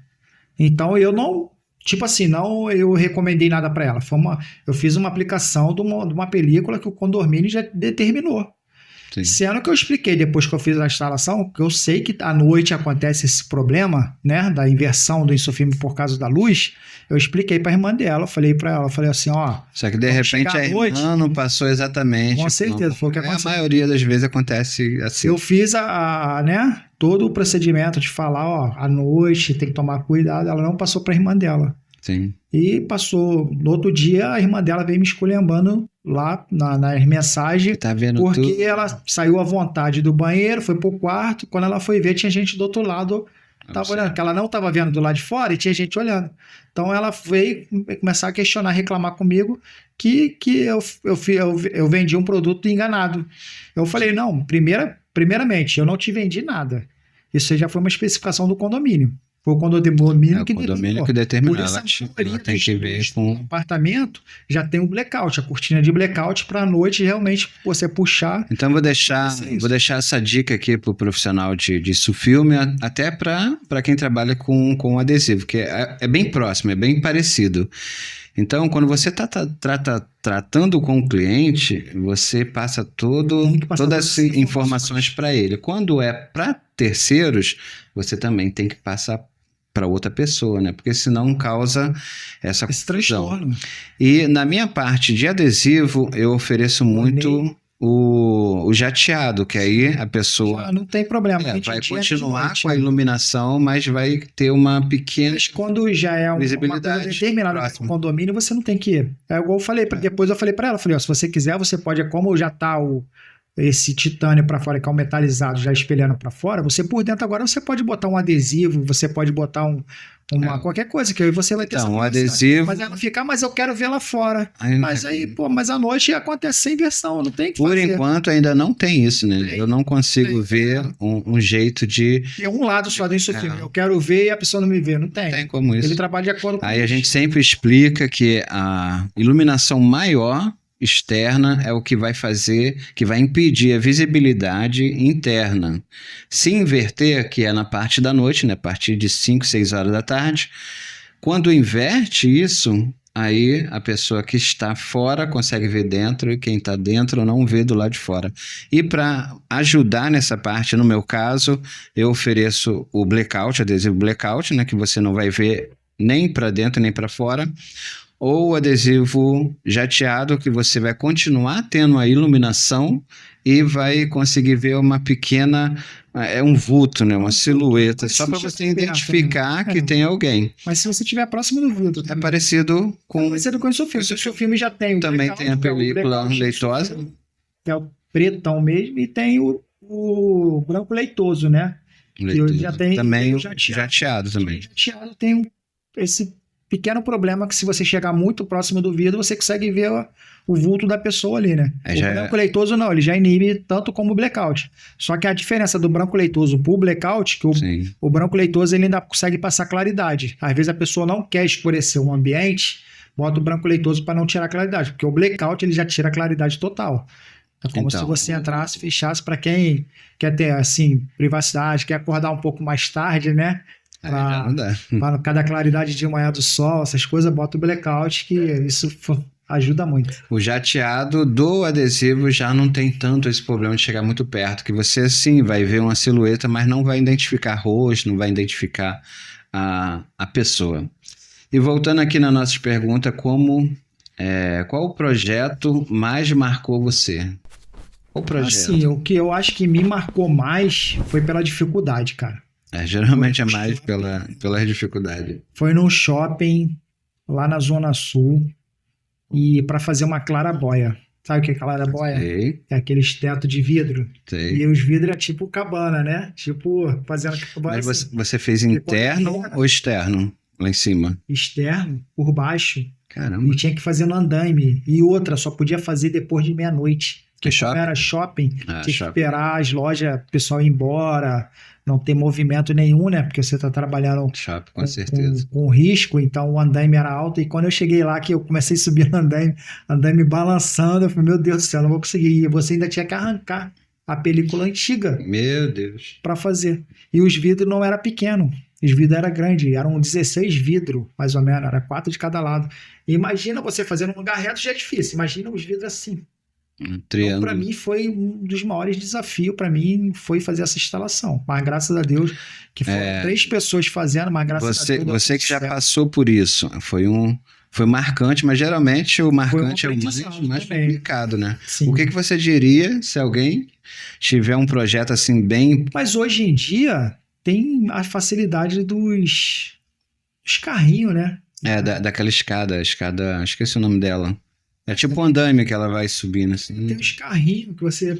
Então eu não, tipo assim, não eu recomendei nada para ela. Eu fiz uma aplicação de uma película que o condomínio já determinou. Sim. Sendo que eu expliquei depois que eu fiz a instalação, que eu sei que à noite acontece esse problema, né, da inversão do insofilme por causa da luz. Eu expliquei para a irmã dela, falei para ela, falei assim, só que de repente a irmã não passou exatamente. Com certeza, foi o que aconteceu. A maioria das vezes acontece assim. Eu fiz né, todo o procedimento de falar, à noite tem que tomar cuidado, ela não passou para a irmã dela. Sim. E passou, no outro dia, a irmã dela veio me esculhambando lá nas mensagens, porque tudo. Ela saiu à vontade do banheiro, foi pro quarto, quando ela foi ver, tinha gente do outro lado, tava olhando, que ela não estava vendo do lado de fora e tinha gente olhando. Então ela veio começar a questionar, reclamar comigo que eu vendi um produto enganado. Eu falei, não, primeiramente, eu não te vendi nada. Isso já foi uma especificação do condomínio. Foi o condomínio que determinou. Por isso, ela tem que ver com o apartamento, já tem um blackout, a cortina de blackout para a noite realmente você puxar. Então vou deixar essa dica aqui para o profissional de filme, até para quem trabalha com adesivo, que é bem próximo, é bem parecido. Então, quando você está tratando com o cliente, você passa todas as informações para ele. Quando é para terceiros, você também tem que passar para outra pessoa, né? Porque senão causa essa confusão. E na minha parte de adesivo, eu ofereço muito o jateado, que aí a pessoa não tem problema, vai continuar com a iluminação, mas vai ter uma pequena quando já é visibilidade uma coisa determinada no condomínio, você não tem que ir. É igual eu falei, depois eu falei para ela, se você quiser, você pode, como já está esse titânio para fora, que é um metalizado já espelhando para fora, você por dentro agora você pode botar um adesivo, você pode botar qualquer coisa, que aí você vai ter essa um adesivo. Mas ela fica, mas eu quero ver lá fora. Mas à noite acontece sem inversão, não tem que fazer. Por enquanto ainda não tem isso, né? Eu não consigo ver um jeito de... Tem um lado só disso aqui, eu quero ver e a pessoa não me vê, não tem. Não tem como isso. Ele trabalha de acordo com isso. Aí a gente sempre explica que a iluminação maior externa é o que vai impedir a visibilidade interna. Se inverter, que é na parte da noite, né, a partir de 5, 6 horas da tarde, quando inverte isso, aí a pessoa que está fora consegue ver dentro e quem está dentro não vê do lado de fora. E para ajudar nessa parte, no meu caso, eu ofereço o blackout, adesivo blackout, né, que você não vai ver nem para dentro nem para fora, ou adesivo jateado, que você vai continuar tendo a iluminação e vai conseguir ver uma pequena, um vulto, né? Uma silhueta, só para você identificar que tem alguém. Mas se você estiver próximo do vulto... É parecido com o seu filme. O seu filme já tem o também blackout, tem a película leitosa. Que é o pretão mesmo, e tem o branco leitoso, né? Que hoje já tem também tem o jateado também. O jateado tem esse pequeno problema que se você chegar muito próximo do vidro, você consegue ver o vulto da pessoa ali, né? O branco leitoso não, ele já inibe tanto como o blackout. Só que a diferença do branco leitoso pro blackout, que o branco leitoso ele ainda consegue passar claridade. Às vezes a pessoa não quer escurecer o ambiente, bota o branco leitoso para não tirar claridade, porque o blackout ele já tira a claridade total. É como se você entrasse e fechasse para quem quer ter, assim, privacidade, quer acordar um pouco mais tarde, né? Para cada claridade de manhã do sol, essas coisas, bota o blackout, que isso ajuda muito. O jateado do adesivo já não tem tanto esse problema de chegar muito perto, que você sim vai ver uma silhueta, mas não vai identificar rosto, não vai identificar a pessoa. E voltando aqui na nossa pergunta, qual o projeto mais marcou você? Qual projeto? Assim, o que eu acho que me marcou mais foi pela dificuldade, cara. Geralmente é mais pela dificuldade. Foi num shopping lá na Zona Sul e para fazer uma clarabóia. Sabe o que é clarabóia? Sei. É aqueles teto de vidro. Sei. E os vidros é tipo cabana, né? Tipo fazendo cabana. Mas assim. você fez interno ou externo lá em cima? Externo, por baixo. Caramba. E tinha que fazer no andaime. E outra, só podia fazer depois de meia-noite. Porque como era shopping, tinha que esperar as lojas, o pessoal ir embora, não ter movimento nenhum, né? Porque você está trabalhando shopping, com certeza. Com risco, então o andaime era alto. E quando eu cheguei lá, que eu comecei a subir no andaime balançando, eu falei, meu Deus do céu, não vou conseguir. E você ainda tinha que arrancar a película antiga. Meu Deus. Para fazer. E os vidros não eram pequenos. Os vidros eram grandes, eram 16 vidros, mais ou menos, era 4 de cada lado. E imagina você fazendo um lugar reto, já é difícil. Imagina os vidros assim. Então, para mim, foi um dos maiores desafios, para mim, foi fazer essa instalação. Mas graças a Deus, que foram 3 pessoas fazendo, mas graças a Deus... Você que já passou por isso, foi marcante, mas geralmente o marcante é o mais complicado, né? Sim. O que você diria se alguém tiver um projeto assim bem... Mas hoje em dia, tem a facilidade dos carrinhos, né? Daquela escada, esqueci o nome dela. É tipo um andaime que ela vai subindo assim. Tem uns carrinhos que você...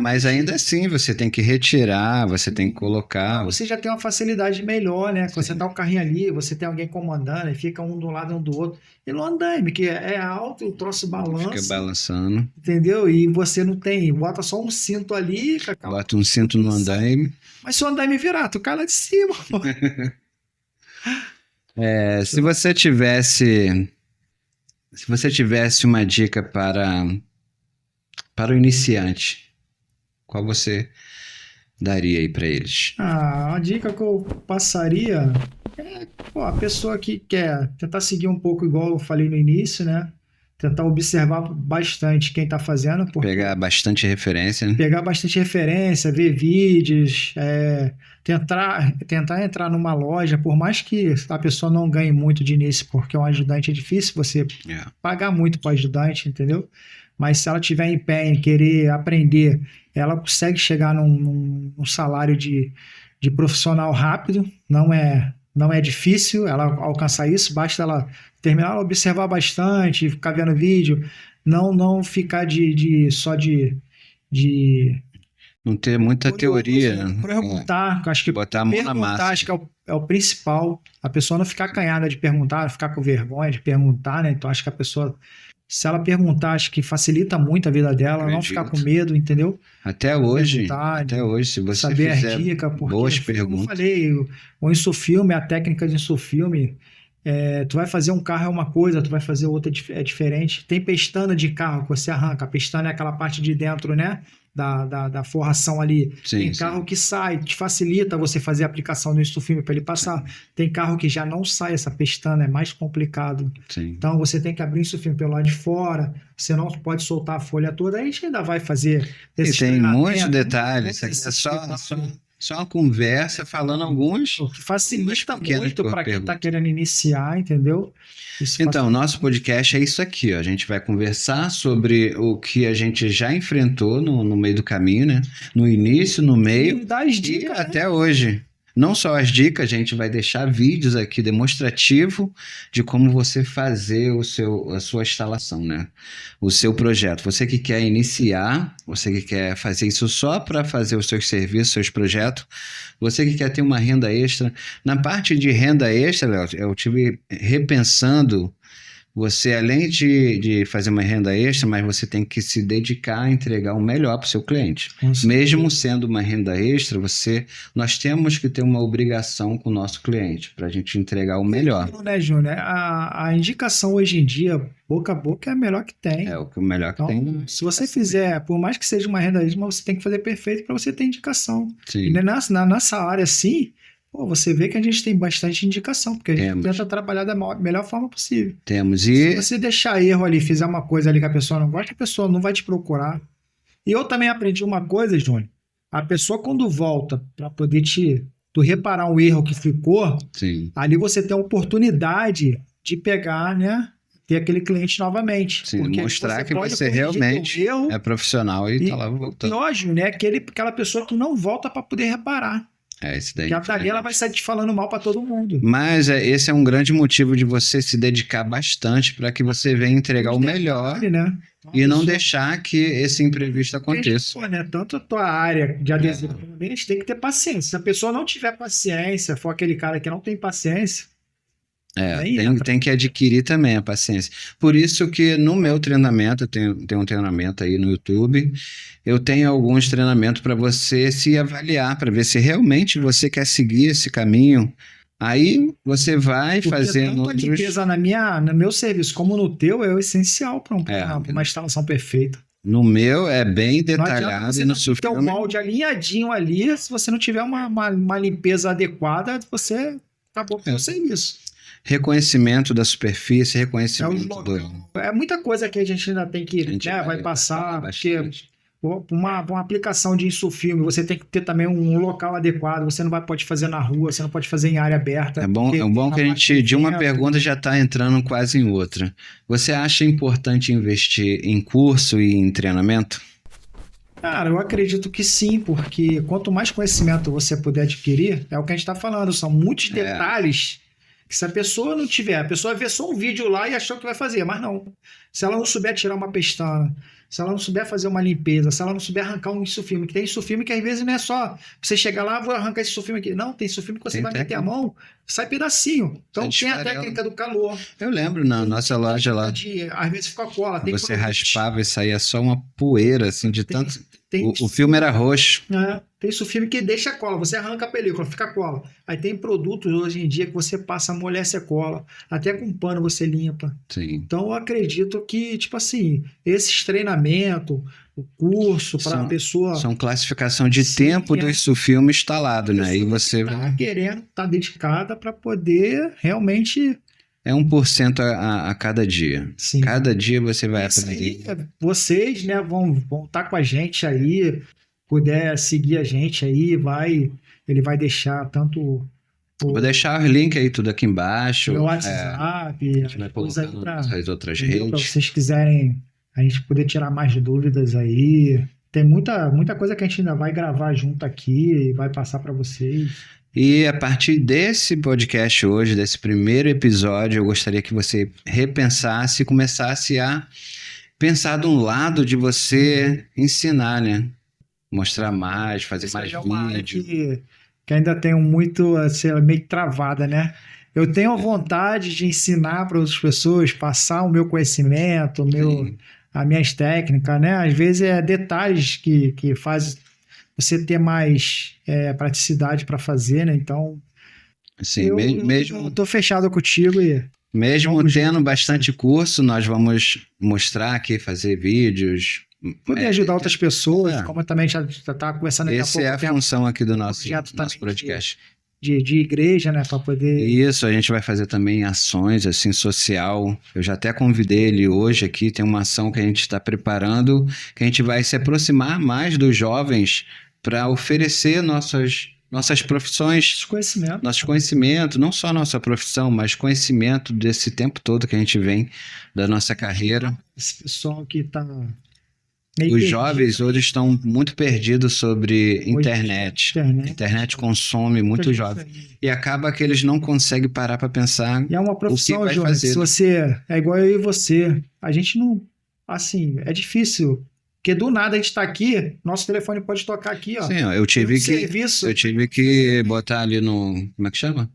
Mas ainda assim, você tem que retirar, você tem que colocar. Você já tem uma facilidade melhor, né? Quando você dá um carrinho ali, você tem alguém comandando, e fica um do lado e um do outro. E no andaime, que é alto, o troço balança. Fica balançando. Entendeu? E você não tem... Bota só um cinto ali, Cacau. Bota um cinto no andaime. Mas se o andaime virar, tu cai lá de cima, pô. Se você tivesse uma dica para o iniciante, qual você daria aí para eles? A dica que eu passaria é a pessoa que quer tentar seguir um pouco igual eu falei no início, né? Tentar observar bastante quem está fazendo. Pegar bastante referência, né? Pegar bastante referência, ver vídeos, tentar entrar numa loja, por mais que a pessoa não ganhe muito de início, porque um ajudante é difícil você pagar muito para o ajudante, entendeu? Mas se ela tiver empenho em querer aprender, ela consegue chegar num salário de profissional rápido, não é difícil ela alcançar isso, basta ela terminar, observar bastante, ficar vendo vídeo, não ficar só de não ter muita teoria. Perguntar, acho que botar a mão na massa. Acho que é o principal, a pessoa não ficar acanhada de perguntar, ficar com vergonha de perguntar, né? Então acho que a pessoa, se ela perguntar, acho que facilita muito a vida dela, não ficar com medo, entendeu? Até hoje, se você saber fizer dica, porque, boas perguntas. Como eu falei, o insufilme, a técnica de insufilme, tu vai fazer um carro é uma coisa, tu vai fazer outra é diferente. Tem pestana de carro que você arranca, a pestana é aquela parte de dentro, né? Da forração ali. Sim, tem carro que sai, te facilita você fazer a aplicação do insufilme para ele passar. Tem carro que já não sai essa pestana, é mais complicado. Sim. Então você tem que abrir o insufilme pelo lado de fora, você não pode soltar a folha toda, a gente ainda vai fazer esse tem muitos detalhes, isso aqui é só uma conversa falando alguns. Que facilita muito para quem está querendo iniciar, entendeu? Então, nosso podcast é isso aqui, ó. A gente vai conversar sobre o que a gente já enfrentou no meio do caminho, né? No início, no meio e até hoje. Não só as dicas, a gente vai deixar vídeos aqui demonstrativo de como você fazer a sua instalação, né? O seu projeto. Você que quer iniciar, você que quer fazer isso só para fazer os seus serviços, seus projetos, você que quer ter uma renda extra. Na parte de renda extra, Léo, eu tive repensando. Você, além de fazer uma renda extra, mas você tem que se dedicar a entregar o melhor para o seu cliente. Mesmo sendo uma renda extra, nós temos que ter uma obrigação com o nosso cliente para a gente entregar o melhor. Né, Júnior? A indicação hoje em dia, boca a boca, é a melhor que tem. É o melhor que Então, tem. se você fizer, por mais que seja uma renda extra, mas você tem que fazer perfeito para você ter indicação. Sim. E nessa área, sim, você vê que a gente tem bastante indicação, porque a gente tenta trabalhar da melhor forma possível. Se você deixar erro ali, fizer uma coisa ali que a pessoa não gosta, a pessoa não vai te procurar. E eu também aprendi uma coisa, Júnior. A pessoa, quando volta para poder tu reparar um erro que ficou, sim, ali você tem a oportunidade de pegar, né? Ter aquele cliente novamente. Sim, mostrar que você realmente é profissional e tá lá voltando. E hoje, né? Aquela pessoa que não volta para poder reparar. Esse daí. Porque dali ela vai sair te falando mal para todo mundo. Mas esse é um grande motivo de você se dedicar bastante para que você venha entregar o melhor, né? E não deixar que esse imprevisto aconteça. Né? Tanto a tua área de adesivo como a gente tem que ter paciência. Se a pessoa não tiver paciência, for aquele cara que não tem paciência, tem que adquirir também a paciência. Por isso que no meu treinamento, eu tenho um treinamento aí no YouTube, eu tenho alguns treinamentos para você se avaliar, para ver se realmente você quer seguir esse caminho. Aí você vai fazendo tanto a limpeza no meu serviço como no teu é o essencial para uma instalação perfeita. No meu é bem detalhado e no seu filme... Tem um molde alinhadinho ali, se você não tiver uma limpeza adequada, você acabou com o serviço. Reconhecimento da superfície, reconhecimento É muita coisa que a gente ainda tem que, vai passar, porque uma aplicação de insufilme, você tem que ter também um local adequado, você não pode fazer na rua, você não pode fazer em área aberta. É bom que a gente, de uma pergunta, já está entrando quase em outra. Você acha importante investir em curso e em treinamento? Cara, eu acredito que sim, porque quanto mais conhecimento você puder adquirir, é o que a gente está falando, são muitos detalhes que se a pessoa não tiver, a pessoa vê só um vídeo lá e achou que vai fazer, mas não. Se ela não souber tirar uma pestana, se ela não souber fazer uma limpeza, se ela não souber arrancar um insufilme, que tem insufilme que às vezes não é só você chegar lá, vou arrancar esse insufilme aqui. Não, tem insufilme que você vai meter a mão, sai pedacinho. Então tem a técnica do calor. Eu lembro na nossa loja lá. Às vezes fica cola. Você raspava e saía só uma poeira, assim, de tanto... O filme era roxo. Tem insufilme que deixa cola, você arranca a película, fica cola. Aí tem produtos hoje em dia que você passa, amolece a cola, até com pano você limpa. Sim. Então eu acredito que, tipo assim, esses treinamentos, o curso para a pessoa... São classificação de tempo do insufilme instalado, né? E você vai querendo, tá dedicada para poder realmente... É 1% a cada dia. Sim. Cada dia você vai aprender. Vocês, né, vão estar com a gente aí, puder seguir a gente aí, ele vai deixar tanto... Vou deixar o link aí tudo aqui embaixo. Meu WhatsApp, a gente vai colocar nas outras redes. Para vocês quiserem a gente poder tirar mais dúvidas aí. Tem muita coisa que a gente ainda vai gravar junto aqui e vai passar para vocês. E a partir desse podcast hoje, desse primeiro episódio, eu gostaria que você repensasse e começasse a pensar de um lado de você ensinar, né? Mostrar mais, fazer mais vídeo. Que ainda tenho muito, assim, meio travada, né? Eu tenho vontade de ensinar para outras pessoas, passar o meu conhecimento, as minhas técnicas, né? Às vezes é detalhes que fazem você ter mais praticidade para fazer, né? Então, sim, eu tô fechado contigo e... Mesmo tendo bastante curso, nós vamos mostrar aqui, fazer vídeos... Poder ajudar outras pessoas, como eu também já estava conversando daqui a pouco. Essa é a função aqui do nosso podcast. De igreja, né, para poder... Isso, a gente vai fazer também ações, assim, social. Eu já até convidei ele hoje aqui, tem uma ação que a gente está preparando, que a gente vai se aproximar mais dos jovens para oferecer nossas profissões, nossos conhecimentos, não só nossa profissão, mas conhecimento desse tempo todo que a gente vem da nossa carreira. Esse pessoal que está Meio Os perdido. jovens hoje estão muito perdidos sobre internet. Internet consome muito jovem. E acaba que eles não conseguem parar para pensar E é uma o que profissão, vai Júnior, que fazer. se você é igual eu e você, a gente não, assim, é difícil, porque do nada a gente tá aqui, nosso telefone pode tocar aqui, ó. Sim, ó, eu tive serviço. que botar ali no... Como é que chama?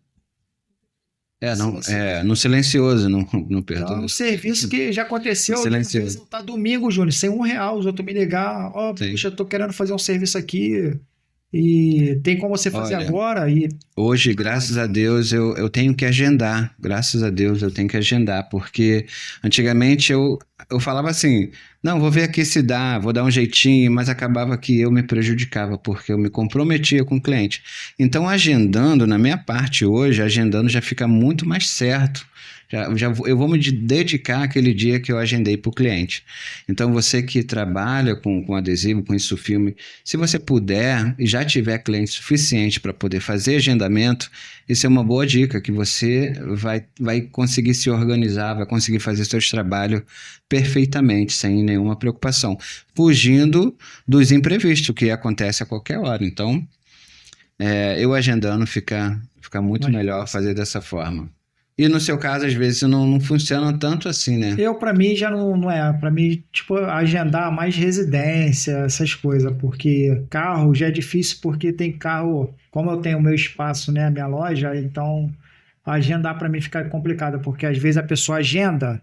No silencioso, no Então, perdoa. um serviço que já aconteceu, No de silencioso. vez eu tá domingo, Júnior, sem R$1, os outros me ligar, ó, Sim. puxa, eu tô querendo fazer um serviço aqui e tem como você fazer Olha, agora? E Hoje, graças a Deus, eu tenho que agendar. Graças a Deus, eu tenho que agendar. Porque antigamente eu falava assim, não, vou ver aqui se dá, vou dar um jeitinho, mas acabava que eu me prejudicava, porque eu me comprometia com o cliente. Então, agendando, na minha parte hoje, agendando já fica muito mais certo. Eu vou me dedicar àquele dia que eu agendei para o cliente. Então, você que trabalha com adesivo, com isso filme, se você puder e já tiver cliente suficiente para poder fazer agendamento, isso é uma boa dica, que você vai conseguir se organizar, vai conseguir fazer seus trabalhos perfeitamente, sem nenhuma preocupação, fugindo dos imprevistos que acontece a qualquer hora. Então, eu agendando fica muito melhor fazer dessa forma. E no seu caso, às vezes, não funciona tanto assim, né? para mim, já não é. Para mim, tipo, agendar mais residência, essas coisas, porque carro já é difícil, porque tem carro, como eu tenho o meu espaço, né, a minha loja, então agendar para mim fica complicado, porque às vezes a pessoa agenda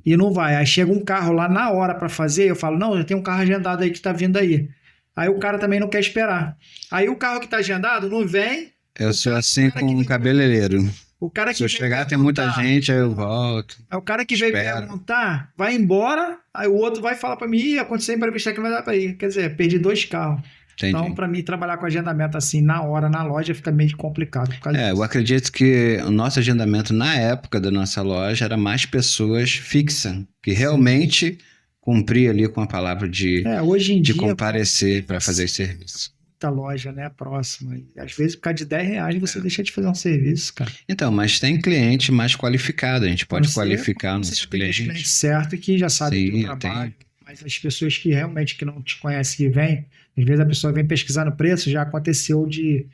e não vai. Aí chega um carro lá na hora para fazer, eu falo, não, já tem um carro agendado aí que tá vindo aí. Aí o cara também não quer esperar. Aí o carro que tá agendado não vem. Eu sou assim com um cabeleireiro. O cara que Se eu chegar, tem muita gente, aí eu volto. É o cara que veio perguntar, vai embora, aí o outro vai falar pra mim, ih, aconteceu imprevisto que vai dar pra ir. Quer dizer, perdi 2 carros. Entendi. Então, pra mim, trabalhar com agendamento assim, na hora, na loja, fica meio complicado. Eu acredito que o nosso agendamento na época da nossa loja era mais pessoas fixas, que realmente cumpria ali com a palavra de hoje em dia, comparecer para fazer esse serviço. Muita loja, né, próxima. E às vezes, por causa de R$10, você deixa de fazer um serviço, cara. Então, mas tem cliente mais qualificado, a gente pode qualificar nossos clientes. Tem cliente certo que já sabe do trabalho. Mas as pessoas que realmente que não te conhecem e vêm, às vezes a pessoa vem pesquisando preço, já aconteceu de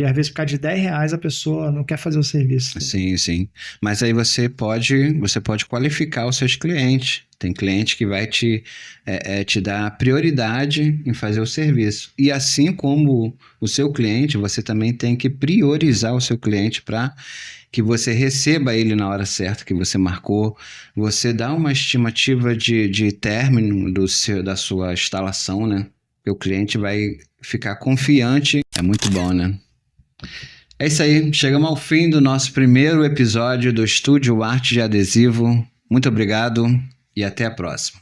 às vezes por causa de R$10 a pessoa não quer fazer o serviço. Sim. Mas aí você pode qualificar os seus clientes. Tem cliente que vai te dar prioridade em fazer o serviço. E assim como o seu cliente, você também tem que priorizar o seu cliente para que você receba ele na hora certa que você marcou. Você dá uma estimativa de término da sua instalação, né? O cliente vai ficar confiante. É muito bom, né? É isso aí. Chegamos ao fim do nosso primeiro episódio do Estúdio Arte de Adesivo. Muito obrigado e até a próxima.